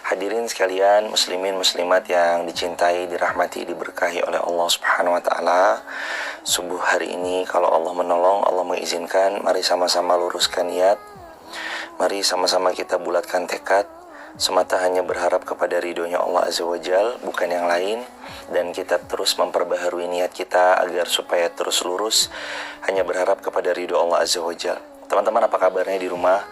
Hadirin sekalian, muslimin muslimat yang dicintai, dirahmati, diberkahi oleh Allah Subhanahu wa taala. Subuh hari ini kalau Allah menolong, Allah mengizinkan, mari sama-sama luruskan niat. Mari sama-sama kita bulatkan tekad, semata hanya berharap kepada ridhonya Allah Azza wa Jal, bukan yang lain. Dan kita terus memperbaharui niat kita agar supaya terus lurus, hanya berharap kepada ridho Allah Azza wa Jal. Teman-teman, apa kabarnya di rumah?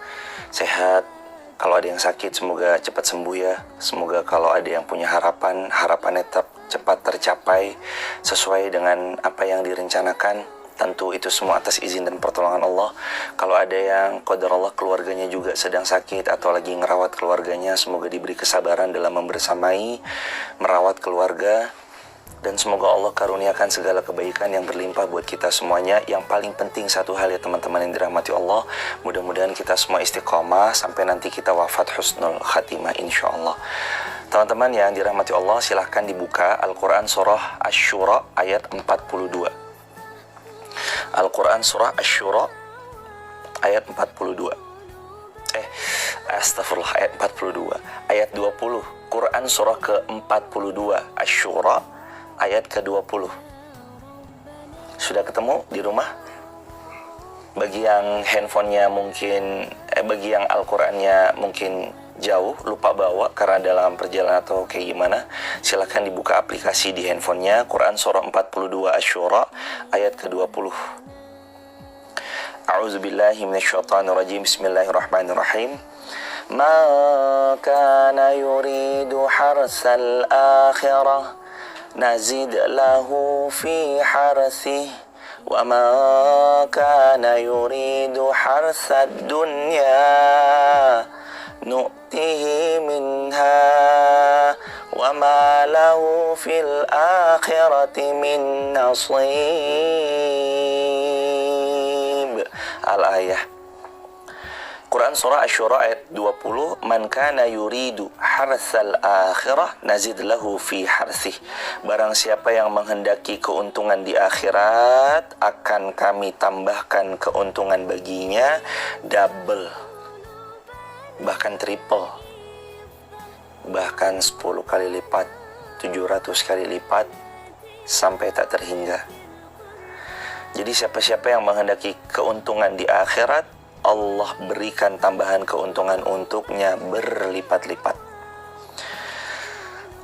Sehat? Kalau ada yang sakit, semoga cepat sembuh ya. Semoga kalau ada yang punya harapan, harapannya cepat tercapai sesuai dengan apa yang direncanakan. Tentu itu semua atas izin dan pertolongan Allah. Kalau ada yang qadar Allah keluarganya juga sedang sakit atau lagi ngerawat keluarganya, semoga diberi kesabaran dalam membersamai, merawat keluarga. Dan semoga Allah karuniakan segala kebaikan yang berlimpah buat kita semuanya. Yang paling penting satu hal ya teman-teman yang dirahmati Allah, mudah-mudahan kita semua istiqomah sampai nanti kita wafat husnul khatimah insyaallah. Teman-teman yang dirahmati Allah, silahkan dibuka Al-Quran surah Asy-Syura ayat 42. Al-Quran surah Asy-Syura ayat 42. Astagfirullah, ayat 42. Ayat 20. Quran surah ke-42 Asy-Syura ayat ke-20. Sudah ketemu di rumah? Bagi yang handphonenya mungkin, bagi yang Al-Qurannya mungkin jauh, lupa bawa karena dalam perjalanan atau kayak gimana, silahkan dibuka aplikasi di handphonenya, Quran surah 42 Asy-Syura ayat ke-20. A'udzubillahi minasyaitonirrajim. Bismillahirrahmanirrahim. Ma kana yuridu harsal akhirah nazid lahu fi harsih wa ma kana yuridu harsad dunya nu'tihi minha wa ma lahu fil akhirati min nasib. Al-ayah. Quran surah Asy-Syura ayat 20. Man kana yuridu harsal akhirah nazid lahu fi harsih. Barang siapa yang menghendaki keuntungan di akhirat, akan kami tambahkan keuntungan baginya double, bahkan triple, bahkan 10 kali lipat, 700 kali lipat, sampai tak terhingga. Jadi siapa-siapa yang menghendaki keuntungan di akhirat, Allah berikan tambahan keuntungan untuknya berlipat-lipat.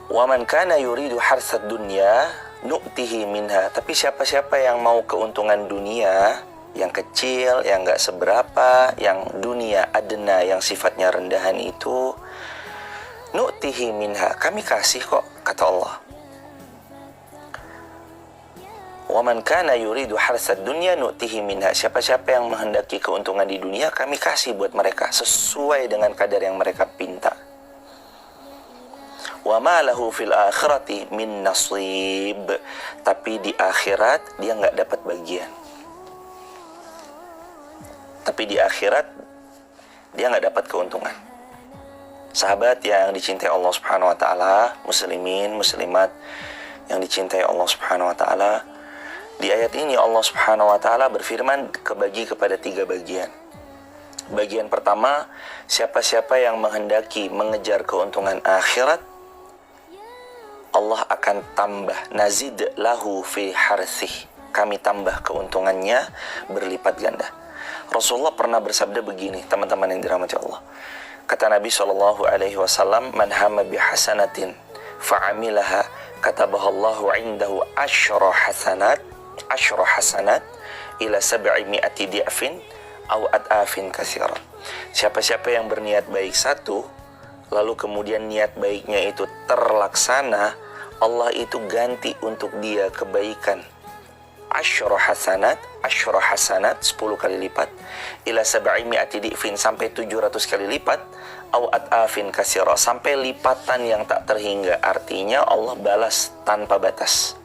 Wa man kana yuridu harsad dunya nu'tihi minha. Tapi siapa-siapa yang mau keuntungan dunia yang kecil, yang enggak seberapa, yang dunia adna, yang sifatnya rendahan itu, nu'tihi minha, kami kasih kok, kata Allah. Wa man kana yuridu harsad dunya nu'tihi minha. Siapa-siapa yang menghendaki keuntungan di dunia, kami kasih buat mereka sesuai dengan kadar yang mereka pinta. Wa ma lahu fil akhirati min nasib. Tapi di akhirat dia enggak dapat bagian. Tapi di akhirat dia enggak dapat keuntungan. Sahabat yang dicintai Allah Subhanahu wa taala, muslimin, muslimat yang dicintai Allah Subhanahu wa taala, di ayat ini Allah Subhanahu wa taala berfirman kebagi kepada 3 bagian. Bagian pertama, siapa-siapa yang menghendaki mengejar keuntungan akhirat, Allah akan tambah, nazid lahu fi harsih, kami tambah keuntungannya berlipat ganda. Rasulullah pernah bersabda begini, teman-teman yang dirahmati Allah. Kata Nabi SAW, man hamma bihasanatin fa'amilaha katabahallahu indahu asyra hasanat ila 700 di'fin au ad'afin katsiran. Siapa-siapa yang berniat baik satu, lalu kemudian niat baiknya itu terlaksana, Allah itu ganti untuk dia kebaikan asyra hasanat 10 kali lipat, ila 700 di'fin, sampai 700 kali lipat, au ad'afin katsira, sampai lipatan yang tak terhingga. Artinya Allah balas tanpa batas.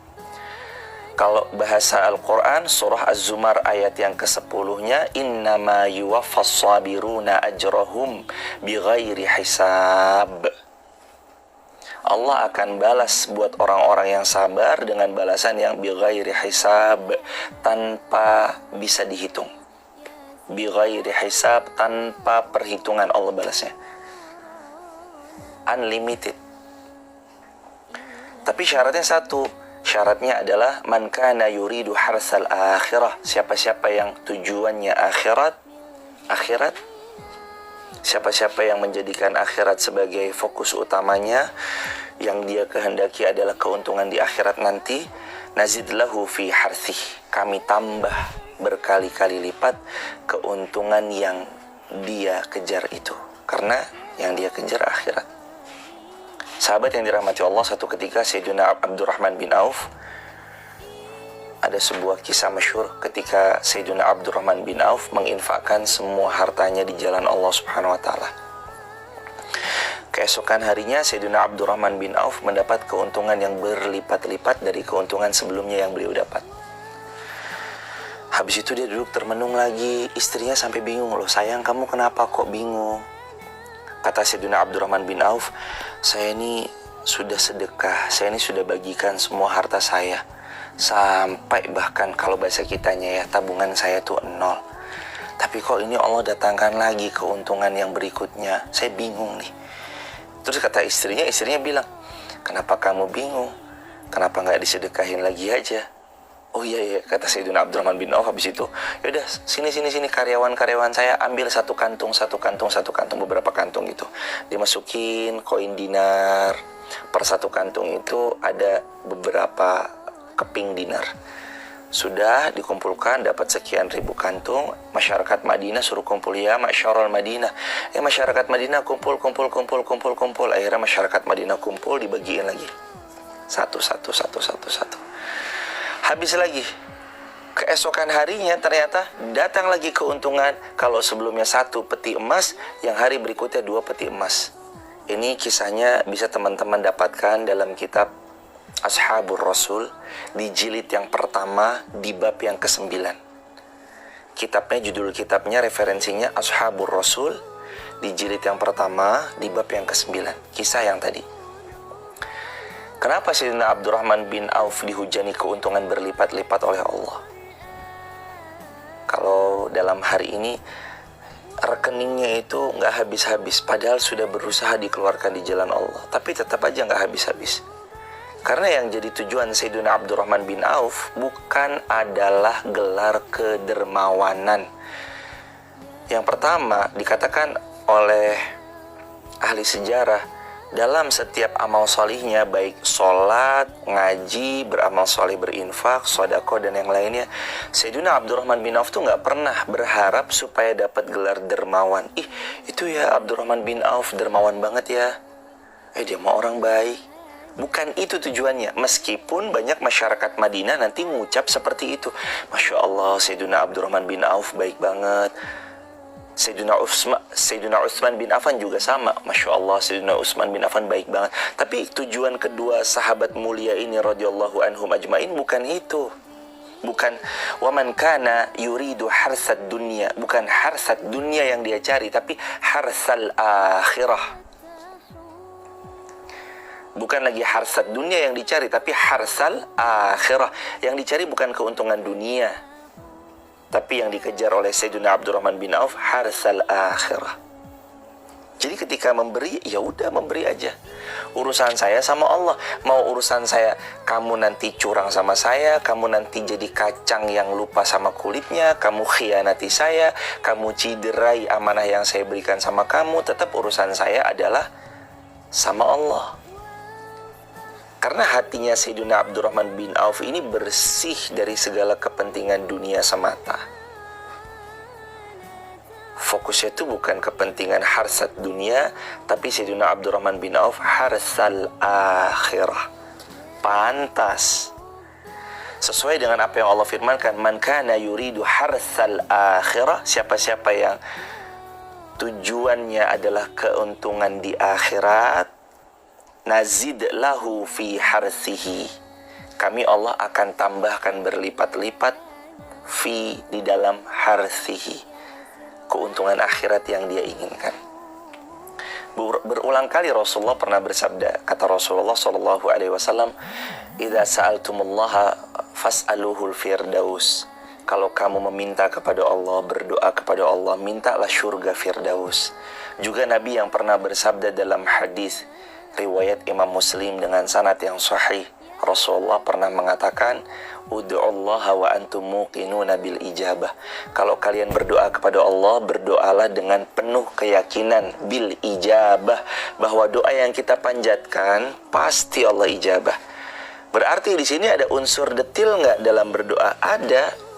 Kalau bahasa Al-Quran, surah Az-Zumar ayat yang ke-10-nya, innama yuwaffas sabiruna ajrahum bighairi hisab. Allah akan balas buat orang-orang yang sabar dengan balasan yang bighairi hisab, tanpa bisa dihitung. Bighairi hisab, tanpa perhitungan Allah balasnya. unlimited. Tapi syaratnya satu, syaratnya adalah man kana yuridu harsal akhirah, siapa-siapa yang tujuannya akhirat, siapa-siapa yang menjadikan akhirat sebagai fokus utamanya, yang dia kehendaki adalah keuntungan di akhirat nanti, nazid lahu fi harsih, kami tambah berkali-kali lipat keuntungan yang dia kejar itu, karena yang dia kejar akhirat. Sahabat yang dirahmati Allah, satu ketika Sayyidina Abdurrahman bin Auf, ada sebuah kisah masyhur ketika Sayyidina Abdurrahman bin Auf menginfakkan semua hartanya di jalan Allah Subhanahu wa taala. Keesokan harinya Sayyidina Abdurrahman bin Auf mendapat keuntungan yang berlipat-lipat dari keuntungan sebelumnya yang beliau dapat. Habis itu dia duduk termenung lagi, istrinya sampai bingung, loh sayang kamu kenapa kok bingung? Kata Sayyidina Abdurrahman bin Auf, saya ini sudah sedekah, saya ini sudah bagikan semua harta saya, sampai bahkan kalau bahasa kitanya ya, tabungan saya tuh 0. Tapi kok ini Allah datangkan lagi keuntungan yang berikutnya, saya bingung nih. Terus kata istrinya bilang, kenapa kamu bingung? Kenapa nggak disedekahin lagi aja? Oh iya, kata Sayyidina Abdurrahman bin Auf habis itu, yaudah sini karyawan saya ambil satu kantung, beberapa kantung gitu. Dimasukin koin dinar, per satu kantung itu ada beberapa keping dinar. Sudah dikumpulkan, dapat sekian ribu kantung. Masyarakat Madinah suruh kumpul, ya masyarul Madinah. Masyarakat Madinah kumpul. Akhirnya masyarakat Madinah kumpul, dibagiin lagi. Satu. Habis lagi. Keesokan harinya ternyata datang lagi keuntungan. Kalau sebelumnya 1 peti emas, yang hari berikutnya 2 peti emas. Ini kisahnya bisa teman-teman dapatkan dalam kitab Ashabur Rasul di jilid yang pertama di bab yang ke-9. Judul kitabnya referensinya Ashabur Rasul di jilid yang pertama di bab yang ke-9. Kisah yang tadi. Kenapa Sayyidina Abdurrahman bin Auf dihujani keuntungan berlipat-lipat oleh Allah? Kalau dalam hari ini rekeningnya itu nggak habis-habis, padahal sudah berusaha dikeluarkan di jalan Allah, tapi tetap aja nggak habis-habis. Karena yang jadi tujuan Sayyidina Abdurrahman bin Auf bukan adalah gelar kedermawanan. Yang pertama dikatakan oleh ahli sejarah, dalam setiap amal solihnya, baik sholat, ngaji, beramal solih, berinfak, sodako, dan yang lainnya, Sayyidina Abdurrahman bin Auf tuh gak pernah berharap supaya dapat gelar dermawan. Itu ya Abdurrahman bin Auf dermawan banget ya, dia mah orang baik. Bukan itu tujuannya. Meskipun banyak masyarakat Madinah nanti mengucap seperti itu, Masya Allah Sayyidina Abdurrahman bin Auf baik banget. Sayyidina Utsman bin Affan juga sama, Masya Allah Sayyidina Utsman bin Affan baik banget. Tapi tujuan kedua sahabat mulia ini radhiyallahu anhum ajmain bukan itu. Bukan waman kana yuridu harsad dunya, bukan harsad dunya yang dia cari, tapi harsal akhirah. Bukan lagi harsat dunia yang dicari, tapi harsal akhirah. Yang dicari bukan keuntungan dunia, tapi yang dikejar oleh Sayyidina Abdurrahman bin Auf harsal akhirah. Jadi ketika memberi, ya udah memberi aja. Urusan saya sama Allah. Mau urusan saya, kamu nanti curang sama saya, kamu nanti jadi kacang yang lupa sama kulitnya, kamu khianati saya, kamu ciderai amanah yang saya berikan sama kamu, tetap urusan saya adalah sama Allah. Karena hatinya Sayyidina Abdurrahman bin Auf ini bersih dari segala kepentingan dunia semata. Fokusnya itu bukan kepentingan harsat dunia, tapi Sayyidina Abdurrahman bin Auf harsal akhirah. Pantas. Sesuai dengan apa yang Allah firmankan, man kana yuridu harsal akhirah, siapa-siapa yang tujuannya adalah keuntungan di akhirat, nazid lahu fi harsihi, kami Allah akan tambahkan berlipat-lipat fi di dalam harsihi, keuntungan akhirat yang dia inginkan. Berulang kali Rasulullah pernah bersabda, kata Rasulullah sallallahu alaihi wasallam, idza sa'altumullaha fas'aluhul firdaus, Kalau kamu meminta kepada Allah, berdoa kepada Allah, mintalah surga Firdaus. Juga Nabi yang pernah bersabda dalam hadis riwayat Imam Muslim dengan sanad yang sahih, Rasulullah pernah mengatakan, ud'ullaha wa antum muqinuna bil ijabah. Kalau kalian berdoa kepada Allah, berdoalah dengan penuh keyakinan bil ijabah, bahwa doa yang kita panjatkan pasti Allah ijabah. Berarti di sini ada unsur detil nggak dalam berdoa? Ada.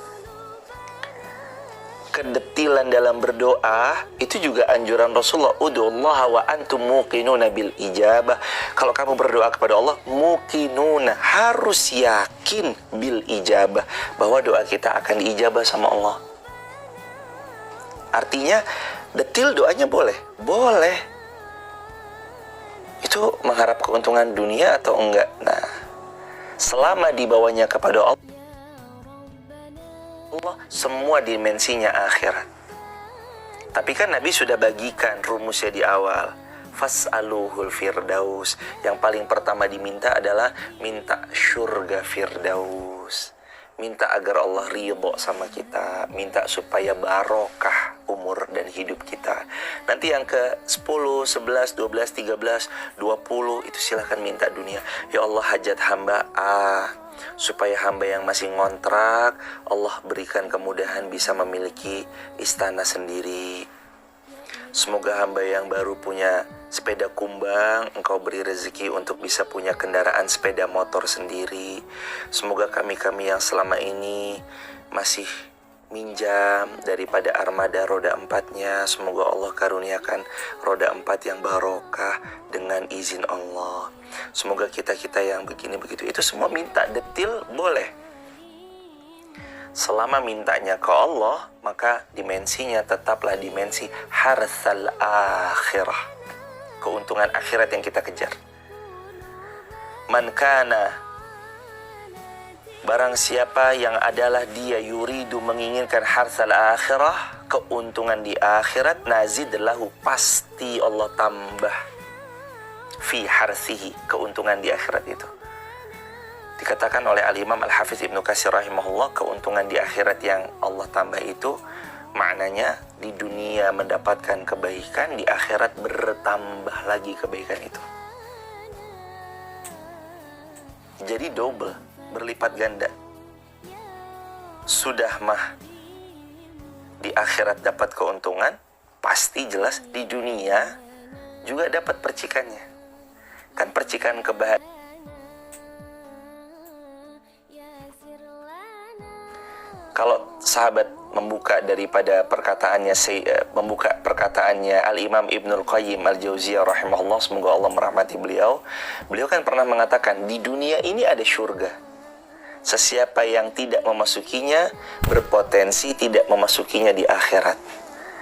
Kedetilan dalam berdoa itu juga anjuran Rasulullah, ud'ullaha wa antum muqinuna bil ijabah. Kalau kamu berdoa kepada Allah, muqinuna, harus yakin bil ijabah, bahwa doa kita akan diijabah sama Allah. Artinya detil doanya boleh? Boleh. Itu mengharap keuntungan dunia atau enggak? Nah, selama dibawanya kepada Allah, semua dimensinya akhirat. Tapi kan Nabi sudah bagikan rumusnya di awal. Fas'aluhul firdaus. Yang paling pertama diminta adalah minta surga firdaus. Minta agar Allah ridho sama kita. Minta supaya barokah umur dan hidup kita. Nanti yang ke 10, 11, 12, 13, 20 itu silahkan minta dunia. Ya Allah, hajat hamba supaya hamba yang masih ngontrak, Allah berikan kemudahan bisa memiliki istana sendiri. Semoga hamba yang baru punya sepeda kumbang, Engkau beri rezeki untuk bisa punya kendaraan sepeda motor sendiri. Semoga kami-kami yang selama ini masih minjam daripada armada roda 4-nya, semoga Allah karuniakan roda 4 yang barokah dengan izin Allah. Semoga kita-kita yang begini-begitu, itu semua minta detil boleh. Selama mintanya ke Allah, maka dimensinya tetaplah dimensi harsal akhirah, keuntungan akhirat yang kita kejar. Man kana, barang siapa yang adalah dia yuridu, menginginkan harsal akhirah, keuntungan di akhirat, nazid lahu, pasti Allah tambah fi harsihi, keuntungan di akhirat itu. Dikatakan oleh Al-Imam Al-Hafiz Ibnu Katsir rahimahullah, keuntungan di akhirat yang Allah tambah itu maknanya di dunia mendapatkan kebaikan, di akhirat bertambah lagi kebaikan itu. Jadi double, berlipat ganda. Sudah mah di akhirat dapat keuntungan, pasti jelas di dunia juga dapat percikannya. Kan percikan kebahagiaan. Kalau sahabat membuka daripada membuka perkataannya Al-Imam Ibnul Qayyim Al-Jauziyah rahimahullah, semoga Allah merahmati beliau. Beliau kan pernah mengatakan, di dunia ini ada surga. Sesiapa yang tidak memasukinya berpotensi tidak memasukinya di akhirat.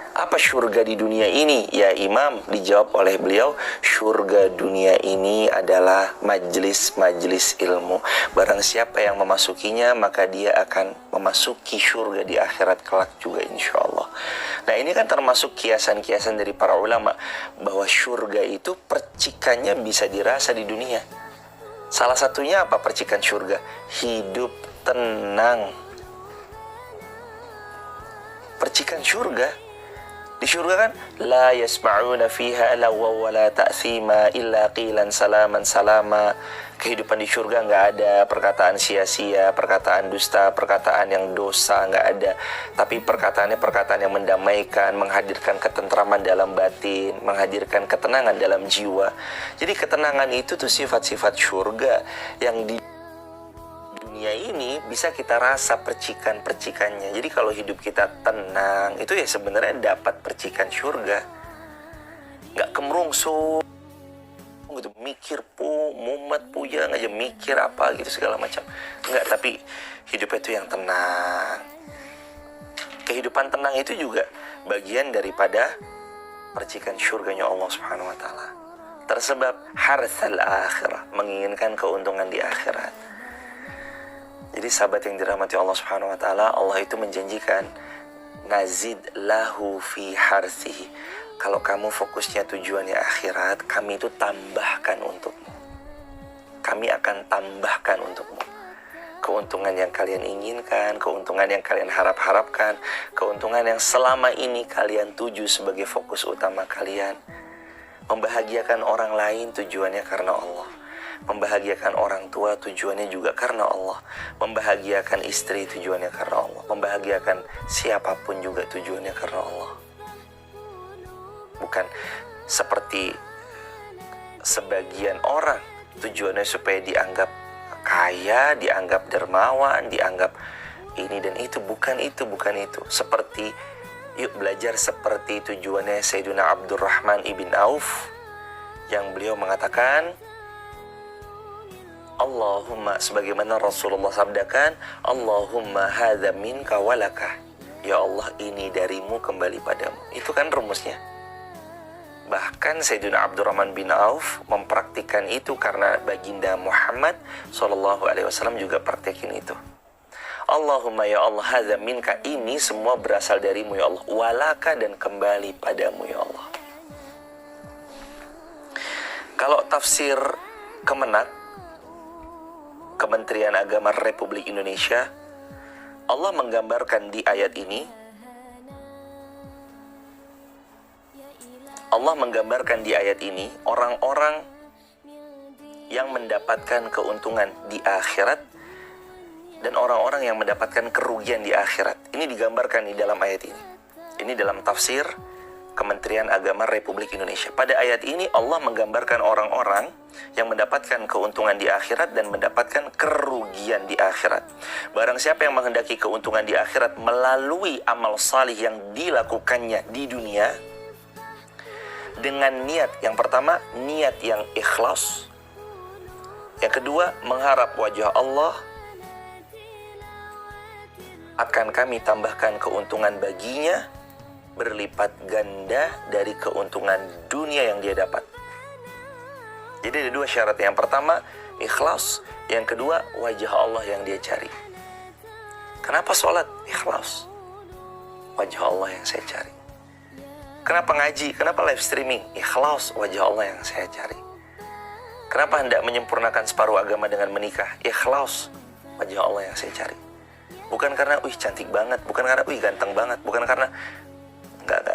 Apa surga di dunia ini? Ya Imam, dijawab oleh beliau, surga dunia ini adalah majlis-majlis ilmu. Barang siapa yang memasukinya, maka dia akan memasuki surga di akhirat kelak juga insya Allah. Nah, ini kan termasuk kiasan-kiasan dari para ulama, bahwa surga itu percikannya bisa dirasa di dunia. Salah satunya apa percikan surga? Hidup tenang. Percikan surga. Di surga kan, la yasma'una fiha lawa wa la ta'thima illa qilan salaman salama. Kehidupan di surga nggak ada perkataan sia-sia, perkataan dusta, perkataan yang dosa, nggak ada. Tapi perkataannya perkataan yang mendamaikan, menghadirkan ketentraman dalam batin, menghadirkan ketenangan dalam jiwa. Jadi ketenangan itu tuh sifat-sifat surga yang di dunia ini bisa kita rasa percikan-percikannya. Jadi kalau hidup kita tenang, itu ya sebenarnya dapat percikan surga. Nggak kemerungsung gitu, mikir mumet puyeng aja, mikir apa gitu segala macam. Enggak, tapi hidup itu yang tenang. Kehidupan tenang itu juga bagian daripada percikan surganya Allah Subhanahu wa taala. Tersebab harsal akhirah, menginginkan keuntungan di akhirat. Jadi sahabat yang dirahmati Allah Subhanahu wa taala, Allah itu menjanjikan nazid lahu fi harsihi. Kalau kamu fokusnya tujuannya akhirat, kami itu tambahkan untukmu. Kami akan tambahkan untukmu keuntungan yang kalian inginkan, keuntungan yang kalian harap-harapkan, keuntungan yang selama ini kalian tuju sebagai fokus utama kalian. Membahagiakan orang lain tujuannya karena Allah. Membahagiakan orang tua tujuannya juga karena Allah. Membahagiakan istri tujuannya karena Allah. Membahagiakan siapapun juga tujuannya karena Allah. Bukan seperti sebagian orang tujuannya supaya dianggap kaya, dianggap dermawan, dianggap ini dan itu. Bukan itu. Seperti, yuk belajar seperti tujuannya Sayyidina Abdurrahman ibn Auf, yang beliau mengatakan, Allahumma, sebagaimana Rasulullah sabdakan, Allahumma hadza minka walaka. Ya Allah, ini darimu kembali padamu. Itu kan rumusnya. Bahkan Sayyidina Abdurrahman bin Auf mempraktikkan itu karena baginda Muhammad SAW juga praktekin itu. Allahumma ya Allah, hadza minka, ini semua berasal darimu ya Allah, walaka, dan kembali padamu ya Allah. Kalau tafsir Kemenak, Kementerian Agama Republik Indonesia, Allah menggambarkan di ayat ini, orang-orang yang mendapatkan keuntungan di akhirat dan orang-orang yang mendapatkan kerugian di akhirat. Ini digambarkan di dalam ayat ini. Ini dalam tafsir Kementerian Agama Republik Indonesia. Pada ayat ini Allah menggambarkan orang-orang yang mendapatkan keuntungan di akhirat dan mendapatkan kerugian di akhirat. Barang siapa yang menghendaki keuntungan di akhirat melalui amal salih yang dilakukannya di dunia dengan niat, yang pertama niat yang ikhlas, yang kedua mengharap wajah Allah, akan kami tambahkan keuntungan baginya berlipat ganda dari keuntungan dunia yang dia dapat. Jadi ada dua syarat. Yang pertama ikhlas, yang kedua wajah Allah yang dia cari. Kenapa sholat? Ikhlas, wajah Allah yang saya cari. Kenapa ngaji? Kenapa live streaming? Ikhlas, wajah Allah yang saya cari. Kenapa hendak menyempurnakan separuh agama dengan menikah? Ikhlas, wajah Allah yang saya cari. Bukan karena cantik banget, bukan karena ganteng banget, bukan karena Enggak.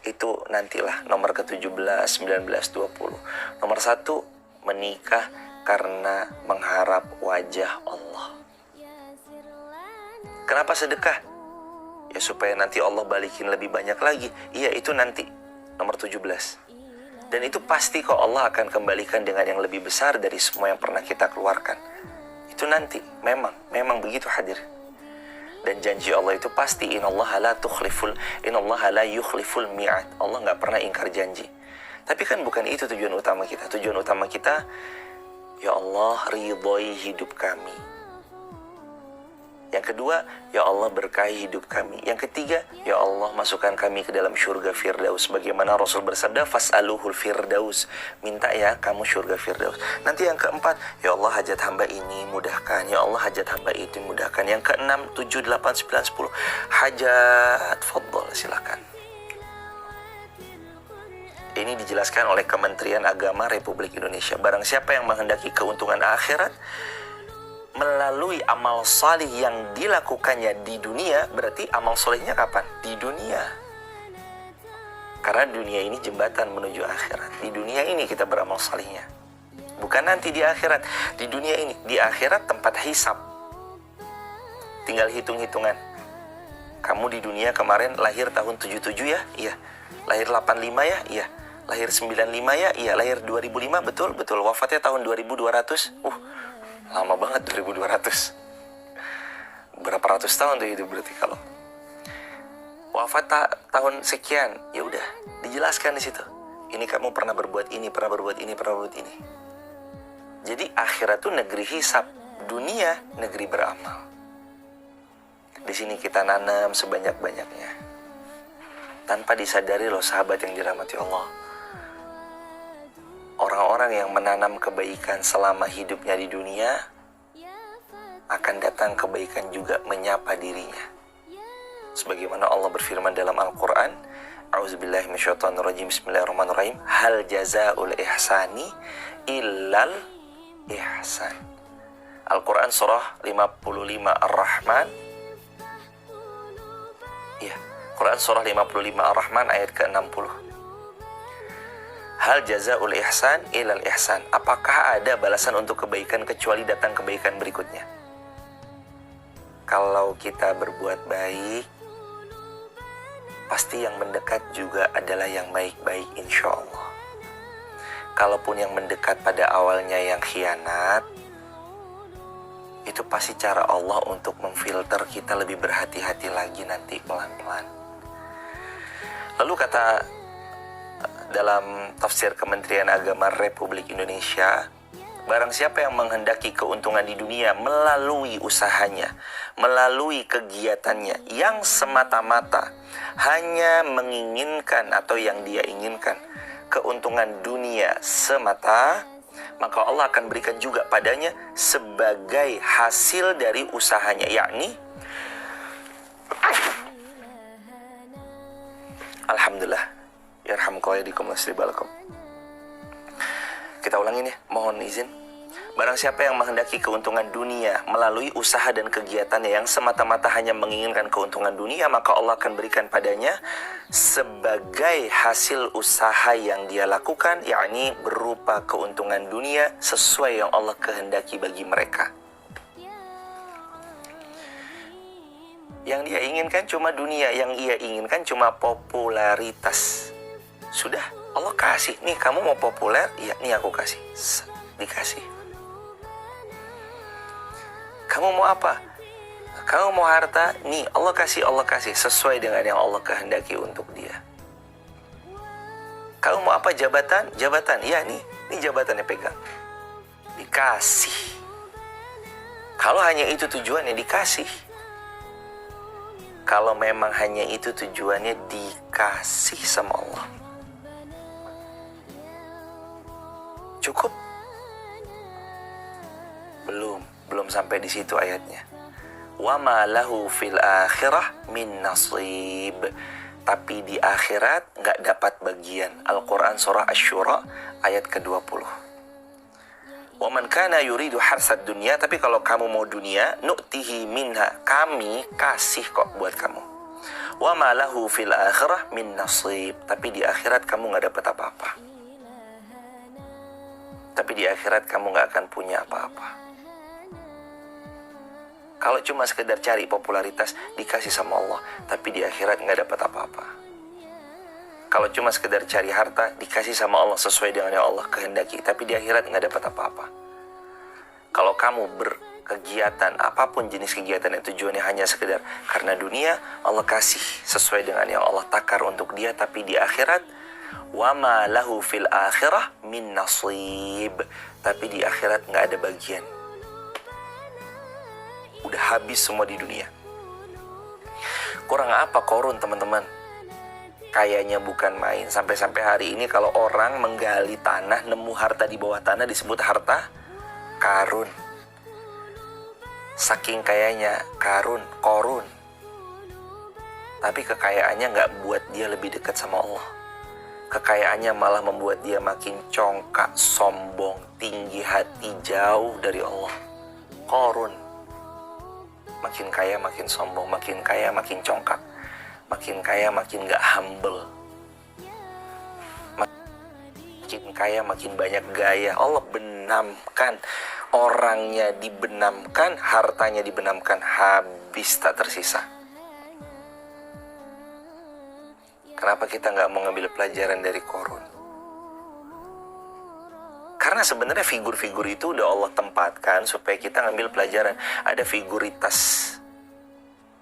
Itu nantilah nomor ke-17, 19, 20. Nomor 1, menikah karena mengharap wajah Allah. Kenapa sedekah? Ya supaya nanti Allah balikin lebih banyak lagi. Iya, itu nanti nomor 17. Dan itu pasti kok Allah akan kembalikan dengan yang lebih besar dari semua yang pernah kita keluarkan. Itu nanti, memang begitu hadir. Dan janji Allah itu pasti, innallaha la yukhliful mi'ad. Allah nggak pernah ingkar janji. Tapi kan bukan itu tujuan utama kita. Tujuan utama kita, ya Allah ridhoi hidup kami. Yang kedua, ya Allah berkahi hidup kami. Yang ketiga, ya Allah masukkan kami ke dalam syurga Firdaus. Bagaimana Rasul bersabda, fas'aluhul Firdaus. Minta ya kamu syurga Firdaus. Nanti yang keempat, ya Allah hajat hamba ini mudahkan. Ya Allah hajat hamba itu mudahkan. Yang keenam, 7, 8, 9, 10. Hajat, fadhol, silakan. Ini dijelaskan oleh Kementerian Agama Republik Indonesia. Barang siapa yang menghendaki keuntungan akhirat melalui amal salih yang dilakukannya di dunia, berarti amal salihnya kapan? Di dunia. Karena dunia ini jembatan menuju akhirat. Di dunia ini kita beramal salihnya. Bukan nanti di akhirat. Di dunia ini. Di akhirat tempat hisab. Tinggal hitung-hitungan. Kamu di dunia kemarin lahir tahun 77 ya? Iya. Lahir 85 ya? Iya. Lahir 95 ya? Iya. Lahir 2005? Betul. Wafatnya tahun 2200? Lama banget 2200. Berapa ratus tahun tuh hidup berarti kalau wafat tahun sekian, ya udah dijelaskan di situ. Ini kamu pernah berbuat ini, pernah berbuat ini. Jadi akhirat tuh negeri hisab, dunia negeri beramal. Di sini kita nanam sebanyak-banyaknya. Tanpa disadari loh sahabat yang dirahmati Allah. Orang-orang yang menanam kebaikan selama hidupnya di dunia, akan datang kebaikan juga menyapa dirinya. Sebagaimana Allah berfirman dalam Al-Quran, A'udzubillahi minasyaitonirrajim, Bismillahirrahmanirrahim, hal jazaa'ul ihsani illal ihsan. Al-Quran surah 55 Ar-Rahman. Iya, Quran surah 55 Ar-Rahman ayat ke-60. Hal jazaul ihsan ilal ihsan. Apakah ada balasan untuk kebaikan kecuali datang kebaikan berikutnya? Kalau kita berbuat baik, pasti yang mendekat juga adalah yang baik-baik, insya Allah. Kalaupun yang mendekat pada awalnya yang khianat, itu pasti cara Allah untuk memfilter kita lebih berhati-hati lagi nanti pelan-pelan. Lalu kata dalam tafsir Kementerian Agama Republik Indonesia, barang siapa yang menghendaki keuntungan di dunia melalui usahanya, melalui kegiatannya yang semata-mata hanya menginginkan atau yang dia inginkan keuntungan dunia semata, maka Allah akan berikan juga padanya sebagai hasil dari usahanya, yakni alhamdulillah yarhamukallah yadikum wasribalakum. Kita ulangin ya, mohon izin. Barang siapa yang menghendaki keuntungan dunia melalui usaha dan kegiatannya yang semata-mata hanya menginginkan keuntungan dunia, maka Allah akan berikan padanya sebagai hasil usaha yang dia lakukan, yakni berupa keuntungan dunia sesuai yang Allah kehendaki bagi mereka. Yang dia inginkan cuma dunia, yang ia inginkan cuma popularitas. Sudah, Allah kasih. Nih, kamu mau populer? Iya, nih aku kasih. Dikasih. Kamu mau apa? Kamu mau harta? Nih, Allah kasih sesuai dengan yang Allah kehendaki untuk dia. Kamu mau apa? Jabatan? Jabatan. Ya, nih jabatannya pegang. Dikasih. Kalau hanya itu tujuannya, dikasih. Kalau memang hanya itu tujuannya, dikasih sama Allah. Cukup? Belum sampai di situ ayatnya. Wa ma lahu fil akhirah min nasib. Tapi di akhirat nggak dapat bagian. Al-Quran surah Asy-Syura ayat ke-20. Wa man kana yuridu harsad dunya, tapi kalau kamu mau dunia, nu'tihi minha, kami kasih kok buat kamu. Wa ma lahu fil akhirah min nasib. Tapi di akhirat kamu nggak dapat apa-apa. Tapi di akhirat kamu nggak akan punya apa-apa. Kalau cuma sekedar cari popularitas, dikasih sama Allah, tapi di akhirat nggak dapat apa-apa. Kalau cuma sekedar cari harta, dikasih sama Allah sesuai dengan yang Allah kehendaki, tapi di akhirat nggak dapat apa-apa. Kalau kamu berkegiatan, apapun jenis kegiatan yang tujuannya hanya sekedar karena dunia, Allah kasih sesuai dengan yang Allah takar untuk dia, tapi di akhirat, wa ma lahu fil akhirah min nasib. Tapi di akhirat nggak ada bagian. Udah habis semua di dunia. Kurang apa Korun, teman-teman? Kayaknya bukan main. Sampai-sampai hari ini kalau orang menggali tanah, nemu harta di bawah tanah, disebut harta karun. Saking kayanya Korun. Tapi kekayaannya gak buat dia lebih dekat sama Allah. Kekayaannya malah membuat dia makin congkak, sombong, tinggi hati, jauh dari Allah. Korun. Makin kaya makin sombong, makin kaya makin congkak, makin kaya makin gak humble, makin kaya makin banyak gaya. Allah benamkan, orangnya dibenamkan, hartanya dibenamkan, habis tak tersisa. Kenapa kita gak mau ngambil pelajaran dari Korun? Karena sebenarnya figur-figur itu udah Allah tempatkan supaya kita ngambil pelajaran. Ada figuritas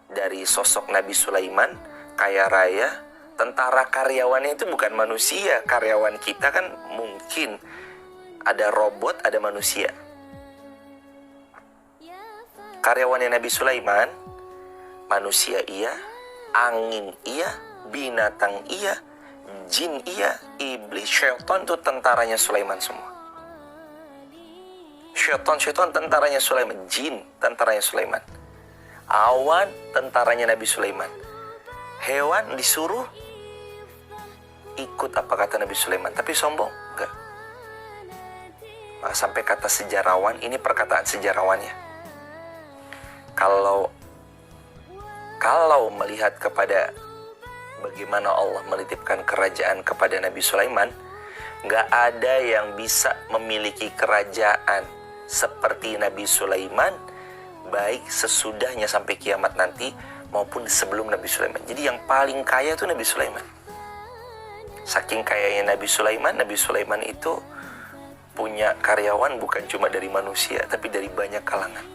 dari sosok Nabi Sulaiman, kaya raya, tentara karyawannya itu bukan manusia. Karyawan kita kan mungkin ada robot, ada manusia. Karyawannya Nabi Sulaiman, manusia iya, angin iya, binatang iya, jin iya, iblis, syaitan itu tentaranya Sulaiman semua. Syaitan tentaranya Sulaiman, jin tentaranya Sulaiman, awan tentaranya Nabi Sulaiman, hewan disuruh ikut apa kata Nabi Sulaiman, tapi sombong enggak. sampai kata sejarawan, ini perkataan sejarawan ya. Kalau melihat kepada bagaimana Allah menitipkan kerajaan kepada Nabi Sulaiman, nggak ada yang bisa memiliki kerajaan seperti Nabi Sulaiman, baik sesudahnya sampai kiamat nanti maupun sebelum Nabi Sulaiman. Jadi yang paling kaya itu Nabi Sulaiman. Saking kayanya Nabi Sulaiman itu punya karyawan bukan cuma dari manusia, tapi dari banyak kalangan.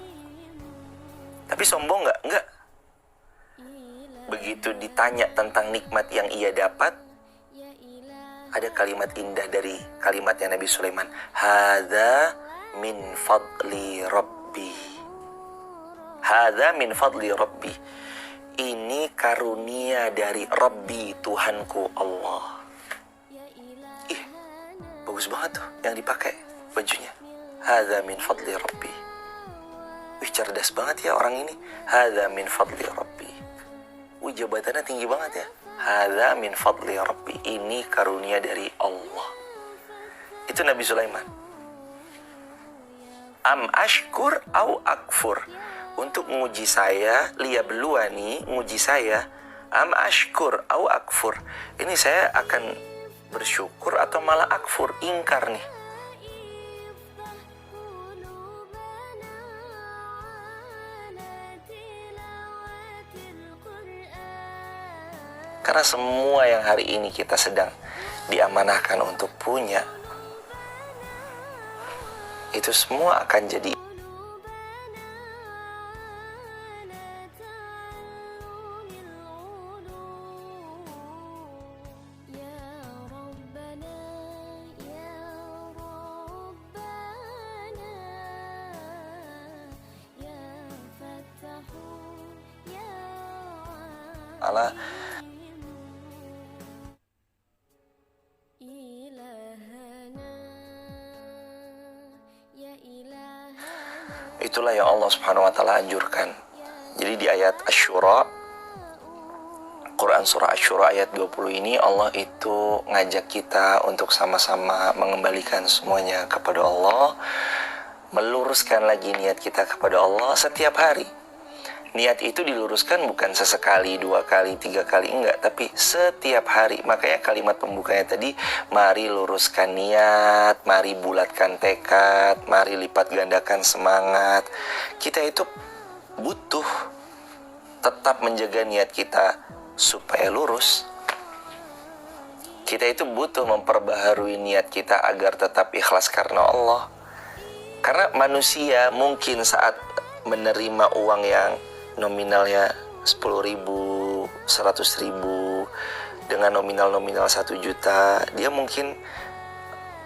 Tapi sombong nggak? Nggak. Begitu ditanya tentang nikmat yang ia dapat, ada kalimat indah dari kalimatnya Nabi Sulaiman. Hadza min fadli Rabbi. Hadza min fadli Rabbi. Ini karunia dari Rabbi, Tuhanku Allah. Ih, bagus banget tuh yang dipakai bajunya. Hadza min fadli Rabbi. Wih, cerdas banget ya orang ini. Hadza min fadli Rabbi. Wih, jabatannya tinggi banget ya. Hadza min fadli Rabbi. Ini karunia dari Allah. Itu Nabi Sulaiman. Am ashkur au akfur. Untuk menguji saya, liyabluwani, nguji saya. Am ashkur au akfur. Ini saya akan bersyukur atau malah akfur, ingkar nih. Karena semua yang hari ini kita sedang diamanahkan untuk punya, itu semua akan jadi Allah. Itulah yang Allah Subhanahu wa taala anjurkan. Jadi di ayat Asy-Syura, Quran surah Asy-Syura ayat 20 ini, Allah itu ngajak kita untuk sama-sama mengembalikan semuanya kepada Allah, meluruskan lagi niat kita kepada Allah setiap hari. Niat itu diluruskan bukan sesekali, 2 kali, 3 kali, enggak, tapi setiap hari. Makanya kalimat pembukanya tadi, mari luruskan niat, mari bulatkan tekad, mari lipat gandakan semangat. Kita itu butuh tetap menjaga niat kita supaya lurus. Kita itu butuh memperbaharui niat kita agar tetap ikhlas karena Allah. Karena manusia mungkin saat menerima uang yang nominalnya 10.000, 100.000, dengan nominal 1 juta, dia mungkin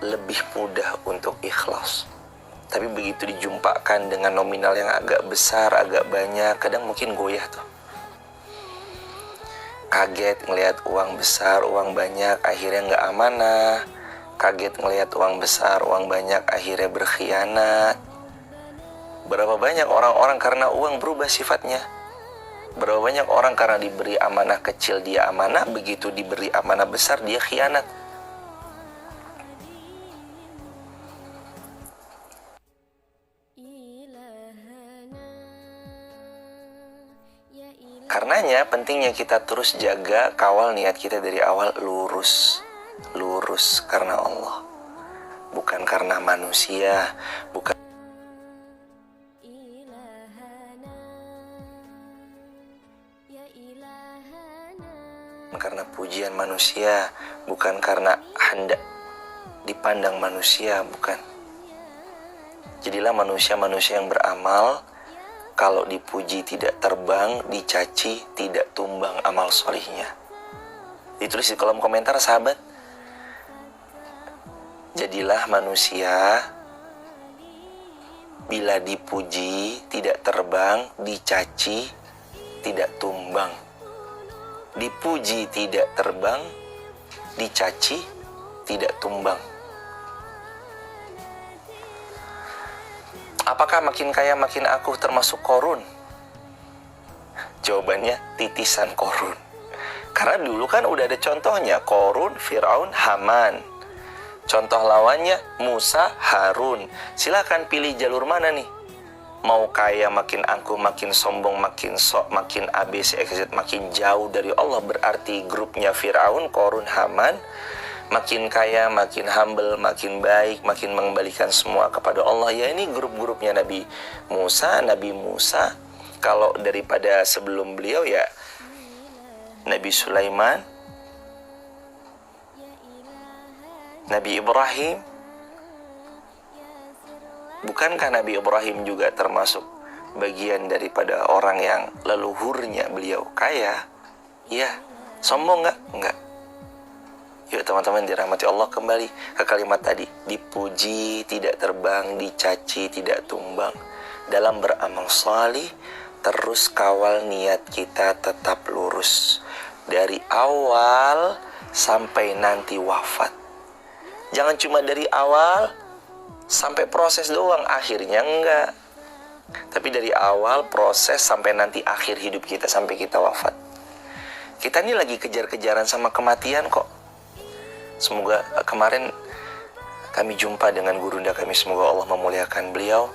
lebih mudah untuk ikhlas. Tapi begitu dijumpakan dengan nominal yang agak besar, agak banyak, kadang mungkin goyah tuh. Kaget ngelihat uang besar, uang banyak, akhirnya nggak amanah. Kaget ngelihat uang besar, uang banyak, akhirnya berkhianat. Berapa banyak orang-orang karena uang berubah sifatnya. Berapa banyak orang karena diberi amanah kecil dia amanah, begitu diberi amanah besar dia khianat. Karenanya pentingnya kita terus jaga, kawal niat kita dari awal lurus. Lurus karena Allah. Bukan karena manusia, bukan karena pujian manusia, bukan karena hendak dipandang manusia, bukan. Jadilah manusia-manusia yang beramal, kalau dipuji tidak terbang, dicaci tidak tumbang amal solihnya. Ditulis di kolom komentar sahabat. Jadilah manusia bila dipuji tidak terbang, dicaci tidak tumbang. Dipuji tidak terbang, dicaci tidak tumbang. Apakah makin kaya makin aku termasuk Qorun? Jawabannya titisan Qorun. Karena dulu kan udah ada contohnya, Qorun, Fir'aun, Haman. Contoh lawannya Musa, Harun. Silakan pilih jalur mana nih? Mau kaya makin angkuh, makin sombong, makin sok, makin ABC, makin jauh dari Allah, berarti grupnya Fir'aun, Qorun, Haman. Makin kaya, makin humble, makin baik, makin mengembalikan semua kepada Allah. Ya ini grup-grupnya Nabi Musa. Kalau daripada sebelum beliau ya Nabi Sulaiman, Nabi Ibrahim. Bukankah Nabi Ibrahim juga termasuk bagian daripada orang yang leluhurnya beliau kaya? Iya. Sombong nggak? Enggak. Yuk teman-teman dirahmati Allah, kembali ke kalimat tadi. Dipuji tidak terbang, dicaci tidak tumbang. Dalam beramal salih, terus kawal niat kita tetap lurus. Dari awal sampai nanti wafat. Jangan cuma dari awal sampai proses doang, akhirnya enggak. Tapi dari awal proses sampai nanti akhir hidup kita, sampai kita wafat. Kita ini lagi kejar-kejaran sama kematian kok. Semoga kemarin kami jumpa dengan gurunda kami, semoga Allah memuliakan beliau.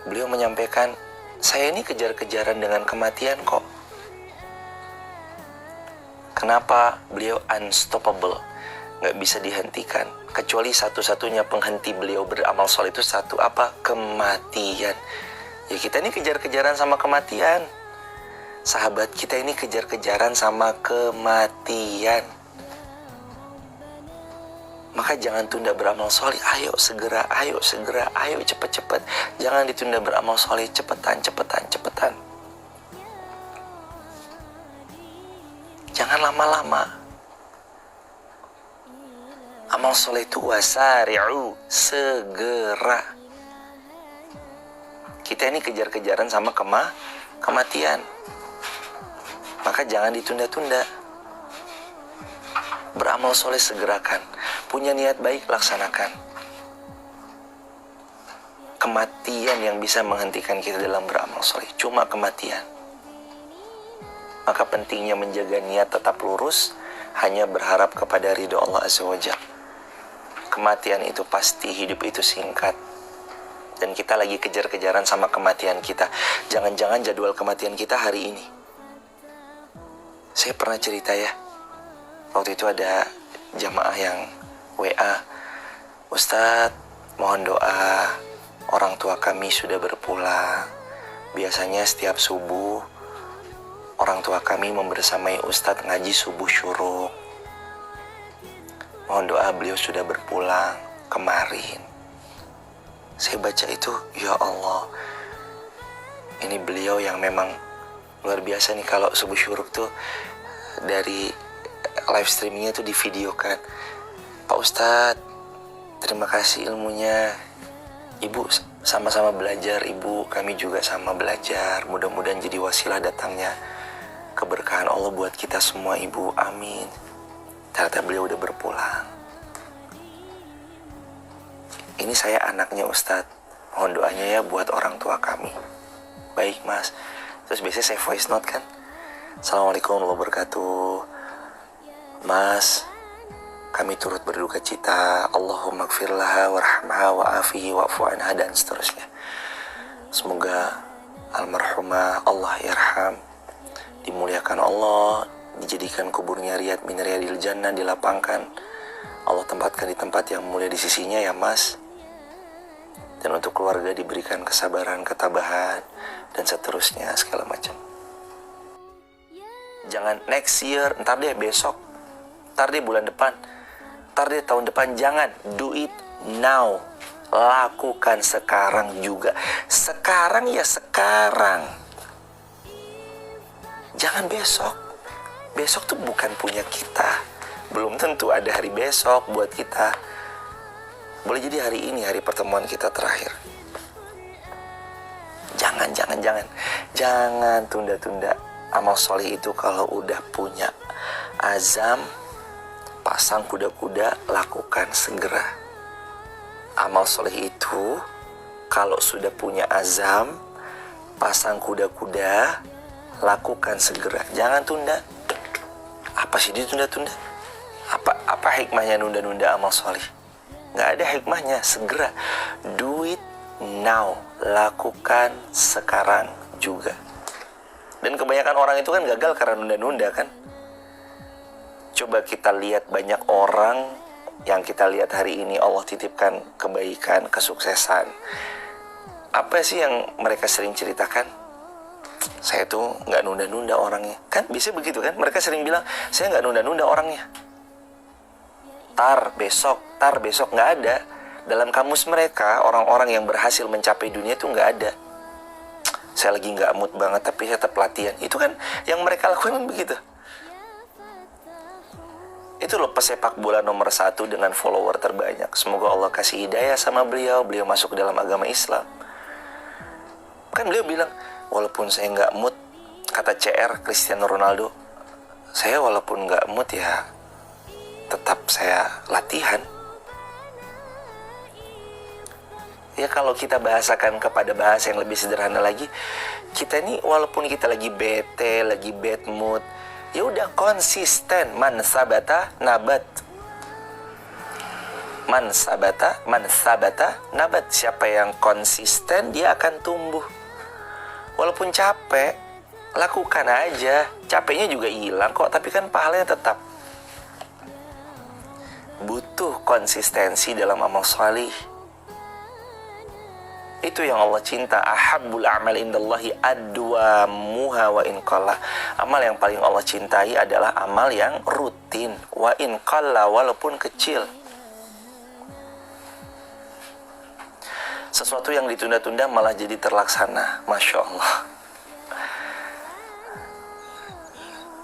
Beliau menyampaikan, saya ini kejar-kejaran dengan kematian kok. Kenapa? Beliau unstoppable, nggak bisa dihentikan. Kecuali satu-satunya penghenti beliau beramal soleh itu satu, apa? Kematian. Ya kita ini kejar-kejaran sama kematian. Sahabat kita ini kejar-kejaran sama kematian. Maka jangan tunda beramal soleh. Ayo segera, ayo cepet-cepet. Jangan ditunda beramal soleh, cepetan. Jangan lama-lama. Amal soleh itu wasari'u, segera. Kita ini kejar-kejaran sama kematian. Maka jangan ditunda-tunda. Beramal soleh segerakan. Punya niat baik, laksanakan. Kematian yang bisa menghentikan kita dalam beramal soleh, cuma kematian. Maka pentingnya menjaga niat tetap lurus, hanya berharap kepada ridho Allah Azza wa Jalla. Kematian itu pasti, hidup itu singkat. Dan kita lagi kejar-kejaran sama kematian kita. Jangan-jangan jadwal kematian kita hari ini. Saya pernah cerita ya, waktu itu ada jamaah yang WA, Ustadz mohon doa, orang tua kami sudah berpulang. Biasanya setiap subuh orang tua kami membersamai Ustadz ngaji subuh syuruk. Mohon doa, beliau sudah berpulang kemarin. Saya baca itu, ya Allah, ini beliau yang memang luar biasa nih. Kalau subuh syuruk tuh dari live streamingnya tuh divideokan. Pak Ustadz, terima kasih ilmunya. Ibu sama-sama belajar, Ibu, kami juga sama belajar. Mudah-mudahan jadi wasilah datangnya keberkahan Allah buat kita semua, Ibu. Amin. Ternyata beliau udah berpulang. Ini saya anaknya Ustadz, mohon doanya ya buat orang tua kami. Baik Mas. Terus biasanya saya voice note kan, Assalamualaikum warahmatullahi wabarakatuh. Mas, kami turut berduka cita. Allahumma gfir laha warhamha wa'afihi wa'fu anha, dan seterusnya. Semoga almarhumah Allah yarham, dimuliakan Allah, dijadikan kuburnya riyad min riyadil jannah, dilapangkan Allah, tempatkan di tempat yang mulia di sisinya ya Mas. Dan untuk keluarga diberikan kesabaran, ketabahan, dan seterusnya segala macam. Jangan next year, ntar deh besok, ntar deh bulan depan, ntar deh tahun depan. Jangan, do it now. Lakukan sekarang juga. Sekarang ya sekarang. Jangan besok. Besok tuh bukan punya kita. Belum tentu ada hari besok buat kita. Boleh jadi hari ini hari pertemuan kita terakhir. Jangan tunda-tunda. Amal soleh itu kalau udah punya azam, pasang kuda-kuda, lakukan segera. Amal soleh itu kalau sudah punya azam, pasang kuda-kuda, lakukan segera. Jangan tunda. Apa sih ditunda-tunda? Apa Apa hikmahnya nunda-nunda amal soleh? Nggak ada hikmahnya. Segera, do it now, lakukan sekarang juga. Dan kebanyakan orang itu kan gagal karena nunda-nunda kan. Coba kita lihat banyak orang yang kita lihat hari ini Allah titipkan kebaikan, kesuksesan. Apa sih yang mereka sering ceritakan? Saya tuh nggak nunda-nunda orangnya. Kan bisa begitu kan? Mereka sering bilang, saya nggak nunda-nunda orangnya. Tar besok, nggak ada. Dalam kamus mereka, orang-orang yang berhasil mencapai dunia itu nggak ada. Saya lagi nggak mood banget, tapi saya tetap latihan. Itu kan yang mereka lakukan begitu. Itu loh pesepak bola nomor 1 dengan follower terbanyak. Semoga Allah kasih hidayah sama beliau masuk ke dalam agama Islam. Kan beliau bilang, walaupun saya nggak mood, kata CR Cristiano Ronaldo, saya walaupun nggak mood ya tetap saya latihan. Ya kalau kita bahasakan kepada bahasa yang lebih sederhana lagi, kita ini walaupun kita lagi bete, lagi bad mood, ya udah konsisten. Man sabata nabat. Man sabata nabat. Siapa yang konsisten dia akan tumbuh. Walaupun capek, lakukan aja. Capeknya juga hilang kok, tapi kan pahalanya tetap. Butuh konsistensi dalam amal salih. Itu yang Allah cinta. Ahabbul a'mal indallahi adwamuha wa in qalla. Amal yang paling Allah cintai adalah amal yang rutin, wa in qalla, walaupun kecil. Sesuatu yang ditunda-tunda malah jadi terlaksana. Masya Allah.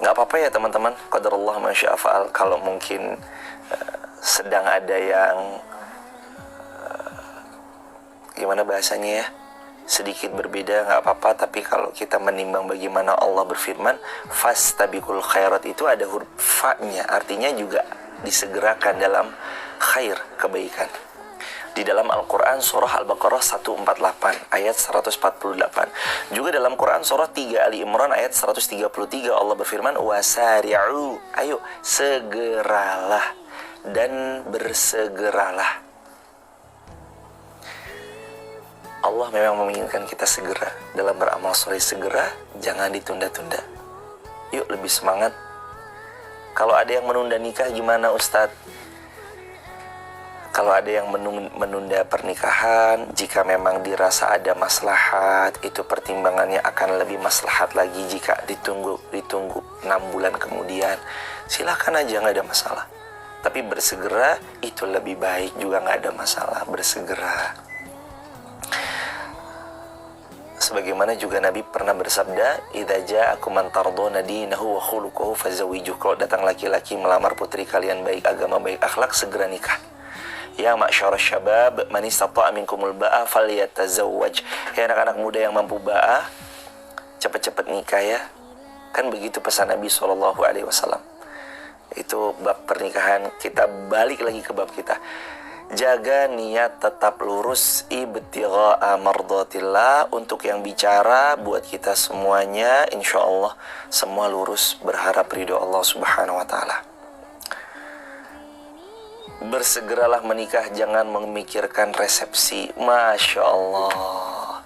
Gak apa-apa ya teman-teman, qadarullah ma syaa fa'al. Kalau mungkin sedang ada yang gimana bahasanya ya, sedikit berbeda, nggak apa-apa. Tapi kalau kita menimbang bagaimana Allah berfirman, fastabiqul khairat, itu ada huruf fa-nya, artinya juga disegerakan dalam khair, kebaikan. Di dalam Al-Quran surah Al-Baqarah 148 ayat 148. Juga dalam Quran surah 3 Ali Imran ayat 133 Allah berfirman, wasari'u, ayo segeralah dan bersegeralah. Allah memang menginginkan kita segera dalam beramal soleh, segera, jangan ditunda-tunda. Yuk lebih semangat. Kalau ada yang menunda nikah gimana Ustadz? Kalau ada yang menunda pernikahan, jika memang dirasa ada maslahat, itu pertimbangannya akan lebih maslahat lagi jika ditunggu 6 bulan kemudian. Silakan aja, nggak ada masalah. Tapi bersegera itu lebih baik juga, nggak ada masalah, bersegera. Sebagaimana juga Nabi pernah bersabda, idza ja'akum man tardawna dinahu wa khuluquhu fazawwijuh. Kalau datang laki-laki melamar putri kalian baik agama, baik akhlak, segera nikah. Ya ma'syarasy syabab, man istata'a minkumul ba'a falyatazawwaj. Ya anak-anak muda yang mampu ba'ah, cepat-cepat nikah ya. Kan begitu pesan Nabi SAW. Itu bab pernikahan. Kita balik lagi ke bab kita. Jaga niat tetap lurus, ibtigha'a mardatillah. Untuk yang bicara buat kita semuanya, insya Allah semua lurus, berharap ridho Allah Subhanahu wa ta'ala. Bersegeralah menikah, jangan memikirkan resepsi. Masya Allah.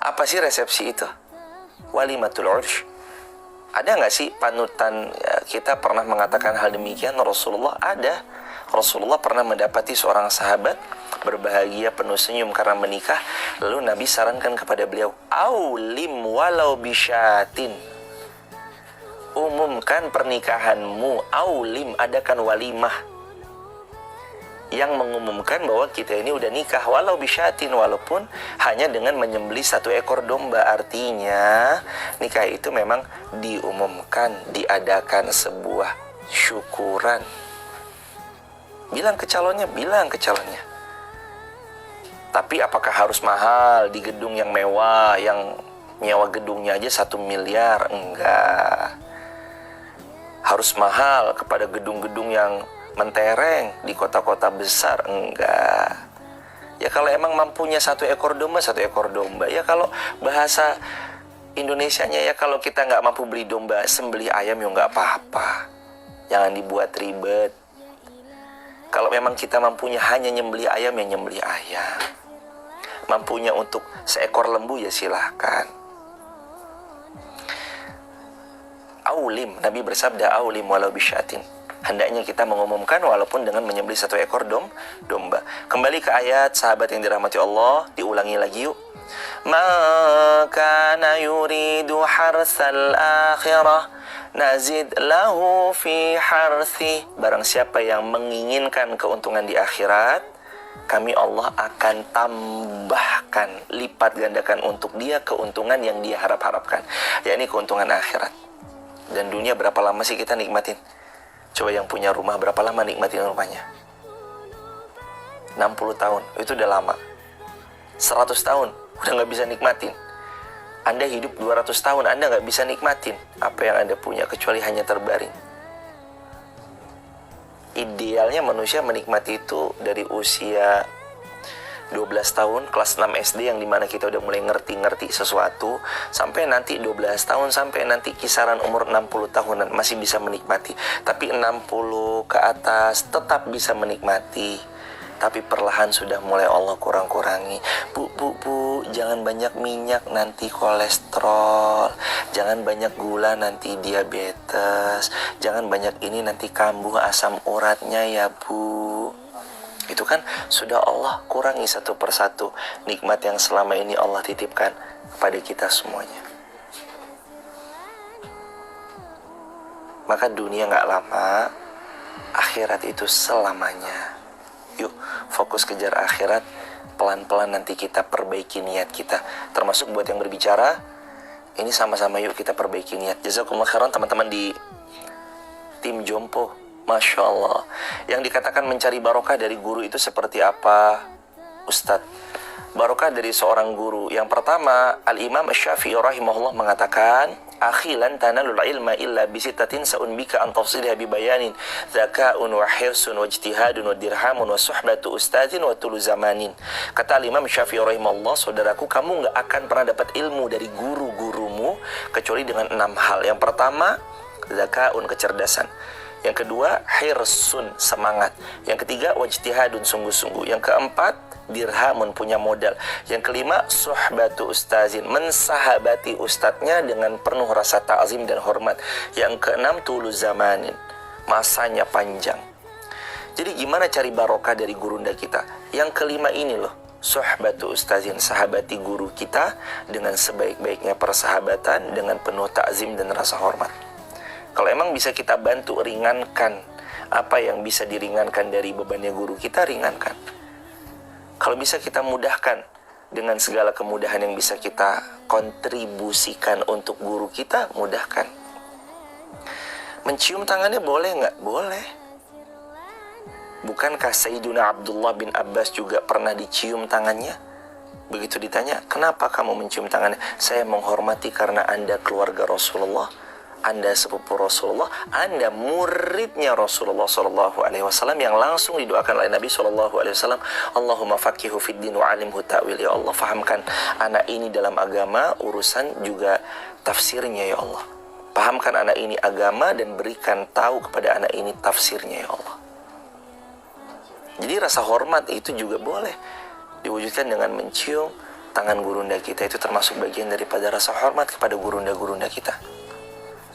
Apa sih resepsi itu? Walimatul ursh. Ada nggak sih panutan kita pernah mengatakan hal demikian? Rasulullah ada. Rasulullah pernah mendapati seorang sahabat berbahagia penuh senyum karena menikah. Lalu Nabi sarankan kepada beliau, aulim walau bisyatin. Umumkan pernikahanmu. Aulim, adakan walimah yang mengumumkan bahwa kita ini udah nikah, walau bisyatin, walaupun hanya dengan menyembelih 1 ekor domba. Artinya nikah itu memang diumumkan, diadakan sebuah syukuran. Bilang ke calonnya. Tapi apakah harus mahal di gedung yang mewah, yang nyewa gedungnya aja 1 miliar? Enggak. Harus mahal kepada gedung-gedung yang mentereng di kota-kota besar? Enggak. Ya kalau emang mampunya 1 ekor domba, 1 ekor domba. Ya kalau bahasa Indonesianya, ya kalau kita nggak mampu beli domba, sembelih ayam ya nggak apa-apa. Jangan dibuat ribet. Kalau memang kita mampunya hanya nyembelih ayam, ya nyembelih ayam. Mampunya untuk seekor lembu, ya silahkan. Aulim, Nabi bersabda, aulim walau bisyatin. Hendaknya kita mengumumkan walaupun dengan menyembelih satu ekor domba. Kembali ke ayat, sahabat yang dirahmati Allah, diulangi lagi yuk. Ma kana yuridu harsal akhirah nazid lahu fi harthi. Barang siapa yang menginginkan keuntungan di akhirat, kami Allah akan tambahkan, lipat gandakan untuk dia keuntungan yang dia harap-harapkan, yakni keuntungan akhirat. Dan dunia berapa lama sih kita nikmatin? Coba yang punya rumah berapa lama nikmatin rumahnya? 60 tahun, itu udah lama. 100 tahun, udah gak bisa nikmatin. Anda hidup 200 tahun, Anda gak bisa nikmatin apa yang Anda punya, kecuali hanya terbaring. Idealnya manusia menikmati itu dari usia 12 tahun, kelas 6 SD, yang dimana kita udah mulai ngerti-ngerti sesuatu, sampai nanti 12 tahun, sampai nanti kisaran umur 60 tahunan masih bisa menikmati. Tapi 60 ke atas tetap bisa menikmati, tapi perlahan sudah mulai Allah kurang-kurangi. Bu, jangan banyak minyak, nanti kolesterol. Jangan banyak gula, nanti diabetes. Jangan banyak ini, nanti kambuh asam uratnya ya bu. Itu kan sudah Allah kurangi satu persatu nikmat yang selama ini Allah titipkan kepada kita semuanya. Maka dunia gak lama, akhirat itu selamanya. Yuk fokus kejar akhirat, pelan-pelan nanti kita perbaiki niat kita. Termasuk buat yang berbicara, ini sama-sama yuk kita perbaiki niat. Jazakumullah khairan teman-teman di tim Jompo. Masya Allah. Yang dikatakan mencari barokah dari guru itu seperti apa, Ustadz? Barokah dari seorang guru, yang pertama, Al-Imam Asy-Syafi'i rahimahullah mengatakan, akhi lan tanalul ilma illa bisittatin sa'unbika an tafsilha bibayanin zaka'un wa hirsun wa ijtihadun wa dirhamun wa suhbatu ustadzin wa tulu zamanin. Kata Imam Syafi'i rahimahullah, saudaraku, kamu gak akan pernah dapat ilmu dari guru-gurumu kecuali dengan 6 hal. Yang pertama, zaka'un, kecerdasan. Yang kedua, hirsun, semangat. Yang ketiga, wajtihadun, sungguh-sungguh. Yang keempat, dirhamun, punya modal. Yang kelima, suhbatu ustazin, mensahabati ustadznya dengan penuh rasa ta'zim dan hormat. Yang keenam, tulu zamanin, masanya panjang. Jadi gimana cari barokah dari gurunda kita? Yang kelima ini loh, suhbatu ustazin, sahabati guru kita dengan sebaik-baiknya persahabatan, dengan penuh ta'zim dan rasa hormat. Kalau emang bisa kita bantu ringankan apa yang bisa diringankan dari bebannya guru kita, ringankan. Kalau bisa kita mudahkan dengan segala kemudahan yang bisa kita kontribusikan untuk guru kita, mudahkan. Mencium tangannya boleh nggak? Boleh. Bukankah Sayyiduna Abdullah bin Abbas juga pernah dicium tangannya? Begitu ditanya, kenapa kamu mencium tangannya? Saya menghormati karena Anda keluarga Rasulullah, Anda sepupu Rasulullah, Anda muridnya Rasulullah SAW yang langsung didoakan oleh Nabi SAW. Allahumma faqihu fid din wa alimhu ta'wil. Ya Allah, fahamkan anak ini dalam agama, urusan juga tafsirnya ya Allah. Pahamkan anak ini agama dan berikan tahu kepada anak ini tafsirnya ya Allah. Jadi rasa hormat itu juga boleh diwujudkan dengan mencium tangan gurunda kita. Itu termasuk bagian daripada rasa hormat kepada gurunda-gurunda kita.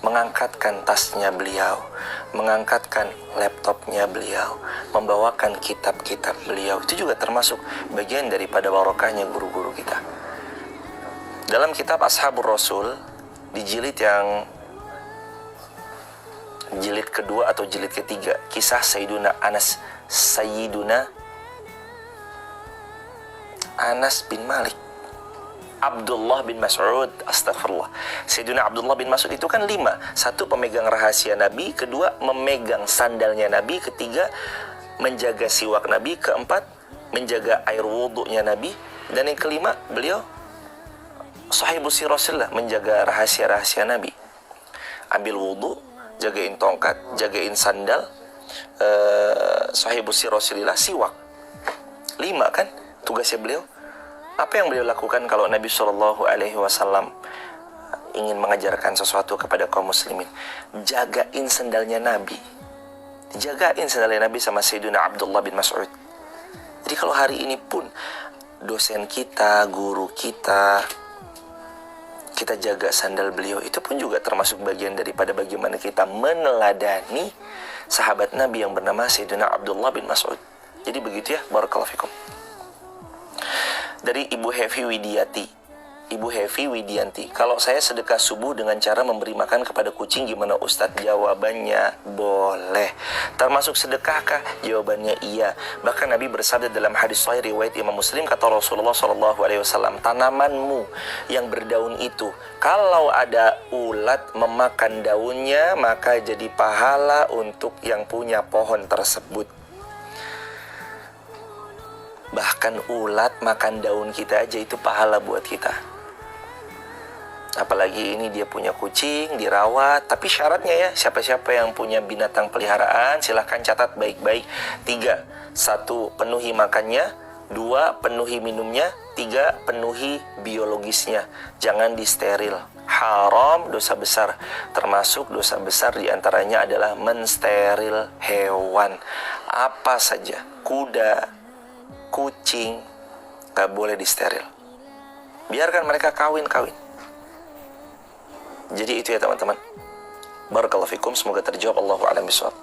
Mengangkatkan tasnya beliau, mengangkatkan laptopnya beliau, membawakan kitab-kitab beliau, itu juga termasuk bagian daripada barokahnya guru-guru kita. Dalam kitab Ashabur Rasul, di jilid kedua atau jilid ketiga, kisah Sayyiduna Anas bin Malik, Abdullah bin Mas'ud, astagfirullah. Sayyidina Abdullah bin Mas'ud itu kan 5. 1, pemegang rahasia Nabi. 2, memegang sandalnya Nabi. 3, menjaga siwak Nabi. 4, menjaga air wudhunya Nabi. Dan yang 5, beliau sahibu sirasillah, menjaga rahasia-rahasia Nabi. Ambil wudhu, jagain tongkat, jagain sandal, sahibu sirasillah, siwak. 5 kan tugasnya beliau. Apa yang beliau lakukan kalau Nabi SAW ingin mengajarkan sesuatu kepada kaum muslimin? Jagain sandalnya Nabi. Dijagain sandalnya Nabi sama Sayyidina Abdullah bin Mas'ud. Jadi kalau hari ini pun dosen kita, guru kita jaga sandal beliau, itu pun juga termasuk bagian daripada bagaimana kita meneladani sahabat Nabi yang bernama Sayyidina Abdullah bin Mas'ud. Jadi begitu ya, barakallahu fikum. Dari Ibu Hevi Widianti, kalau saya sedekah subuh dengan cara memberi makan kepada kucing gimana Ustadz? Jawabannya boleh. Termasuk sedekahkah? Jawabannya iya. Bahkan Nabi bersabda dalam hadis sahih riwayat Imam Muslim, kata Rasulullah SAW, tanamanmu yang berdaun itu, kalau ada ulat memakan daunnya, maka jadi pahala untuk yang punya pohon tersebut. Bahkan ulat makan daun kita aja itu pahala buat kita. Apalagi ini dia punya kucing, dirawat. Tapi syaratnya ya, siapa-siapa yang punya binatang peliharaan, silahkan catat baik-baik. 3, 1, penuhi makannya. 2, penuhi minumnya. 3, penuhi biologisnya. Jangan disteril. Haram, dosa besar. Termasuk dosa besar diantaranya adalah mensteril hewan. Apa saja, kuda, kucing, gak boleh disteril. Biarkan mereka kawin-kawin. Jadi itu ya teman-teman. Barakallahu fikum, semoga terjawab. Allahu a'lam bishawab.